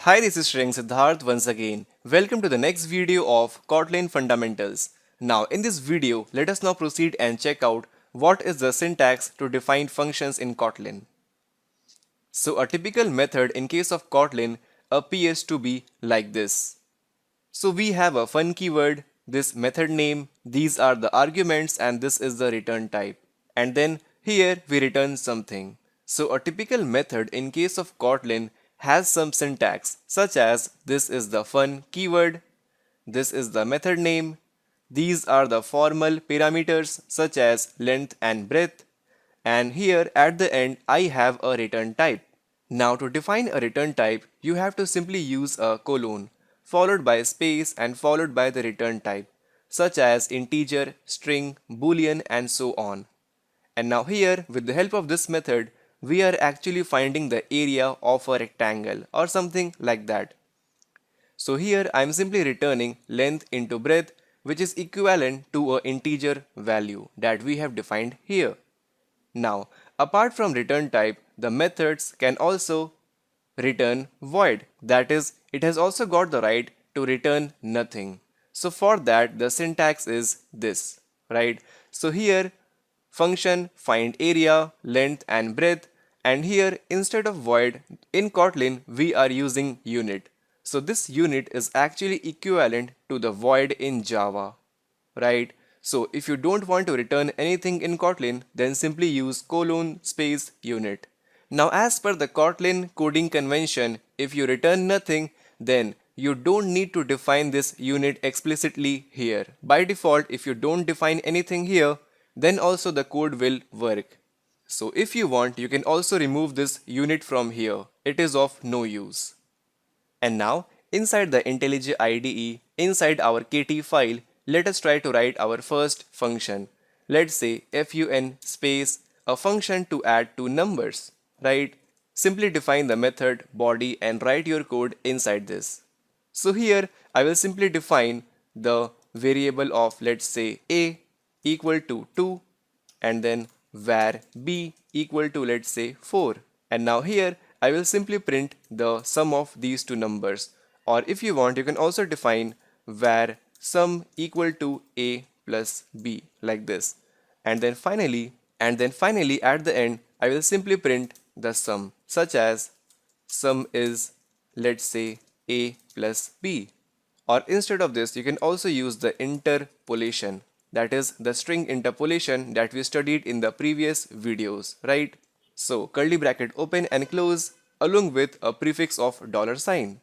Hi, this is Shreyang Siddharth once again. Welcome to the next video of Kotlin Fundamentals. Now, in this video, let us now proceed and check out what is the syntax to define functions in Kotlin. So, a typical method in case of Kotlin appears to be like this. So, we have a fun keyword, this method name, these are the arguments, and this is the return type. And then here we return something. So a typical method in case of Kotlin has some syntax such as this is the fun keyword, this is the method name, these are the formal parameters such as length and breadth, and here at the end I have a return type. Now to define a return type, you have to simply use a colon followed by space and followed by the return type such as integer, string, boolean and so on. And now here, with the help of this method, we are actually finding the area of a rectangle or something like that. So here I am simply returning length into breadth, which is equivalent to an integer value that we have defined here. Now, apart from return type, the methods can also return void. That is, it has also got the right to return nothing. So for that, the syntax is this, right? So here function find area, length and breadth, and here instead of void in Kotlin we are using unit. So this unit is actually equivalent to the void in Java, right? So if you don't want to return anything in Kotlin, then simply use colon space unit. Now as per the Kotlin coding convention, if you return nothing, then you don't need to define this unit explicitly here. By default, if you don't define anything here, then also the code will work. So if you want, you can also remove this unit from here. It is of no use. And now, inside the IntelliJ IDE, inside our KT file, let us try to write our first function. Let's say fun space a function to add two numbers, right? Simply define the method body and write your code inside this. So here I will simply define the variable of, let's say, a equal to 2 and then var b equal to, let's say, 4. And now here I will simply print the sum of these two numbers, or if you want you can also define var sum equal to a plus b like this. And then finally at the end I will simply print the sum such as sum is, let's say, a plus b. Or instead of this you can also use the interpolation, that is the string interpolation that we studied in the previous videos, right? So curly bracket open and close along with a prefix of dollar sign.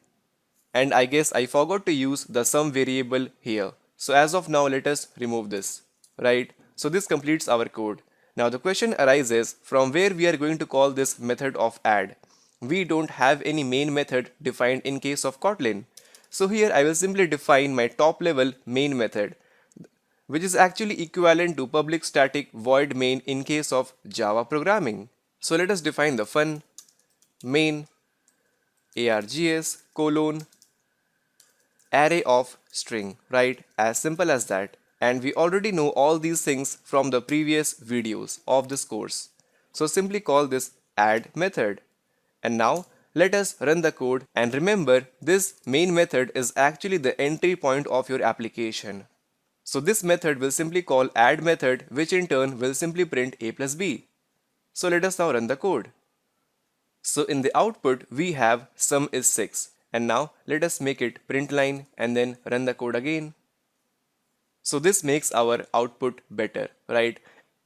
And I guess I forgot to use the sum variable here. So as of now let us remove this, right? So this completes our code. Now the question arises from where we are going to call this method of add. We don't have any main method defined in case of Kotlin. So here I will simply define my top level main method, which is actually equivalent to public static void main in case of Java programming. So let us define the fun main args colon array of string, right? As simple as that. And we already know all these things from the previous videos of this course. So simply call this add method. And now let us run the code, and remember this main method is actually the entry point of your application. So this method will simply call add method, which in turn will simply print a plus b. So let us now run the code. So in the output we have sum is 6, and now let us make it print line and then run the code again. So this makes our output better, right?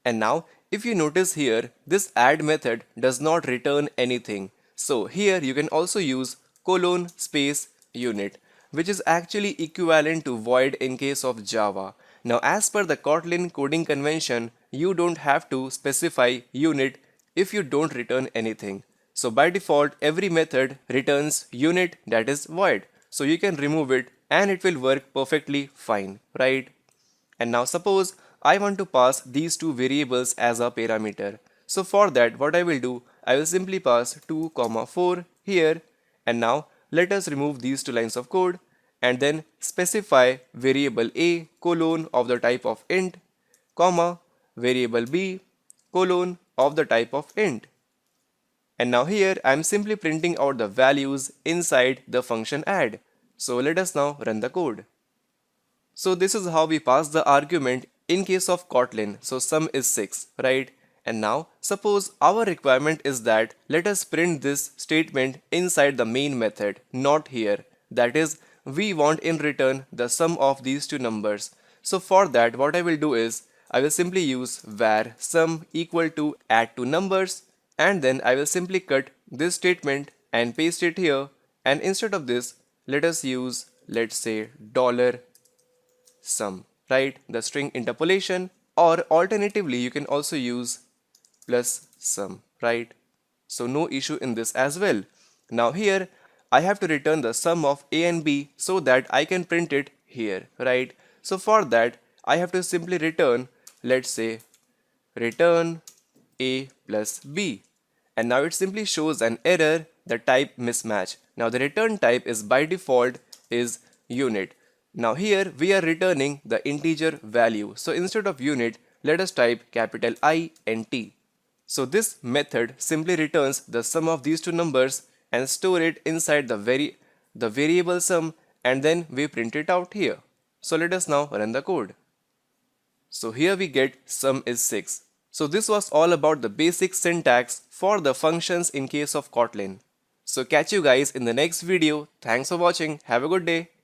And now if you notice here, this add method does not return anything. So here you can also use colon space unit, which is actually equivalent to void in case of Java. Now as per the Kotlin coding convention, you don't have to specify unit if you don't return anything. So by default every method returns unit, that is void. So you can remove it and it will work perfectly fine, right? And now suppose I want to pass these two variables as a parameter. So for that what I will do, I will simply pass 2, 4 here, and now let us remove these two lines of code and then specify variable a colon of the type of int, comma variable b colon of the type of int. And now here I'm simply printing out the values inside the function add. So let us now run the code. So this is how we pass the argument in case of Kotlin. So sum is 6, right? And now suppose our requirement is that let us print this statement inside the main method, not here. That is, we want in return the sum of these two numbers. So for that, what I will do is I will simply use var sum equal to add two numbers, and then I will simply cut this statement and paste it here, and instead of this let us use, let's say, dollar sum, right? The string interpolation, or alternatively you can also use plus sum, right? So no issue in this as well. Now here I have to return the sum of a and b so that I can print it here, right? So for that I have to simply return, let's say, return a plus b, and now it simply shows an error, the type mismatch. Now the return type is by default is unit. Now here we are returning the integer value, so instead of unit let us type capital I and T. So this method simply returns the sum of these two numbers and store it inside the variable sum, and then we print it out here. So let us now run the code. So here we get sum is 6. So this was all about the basic syntax for the functions in case of Kotlin. So catch you guys in the next video. Thanks for watching. Have a good day.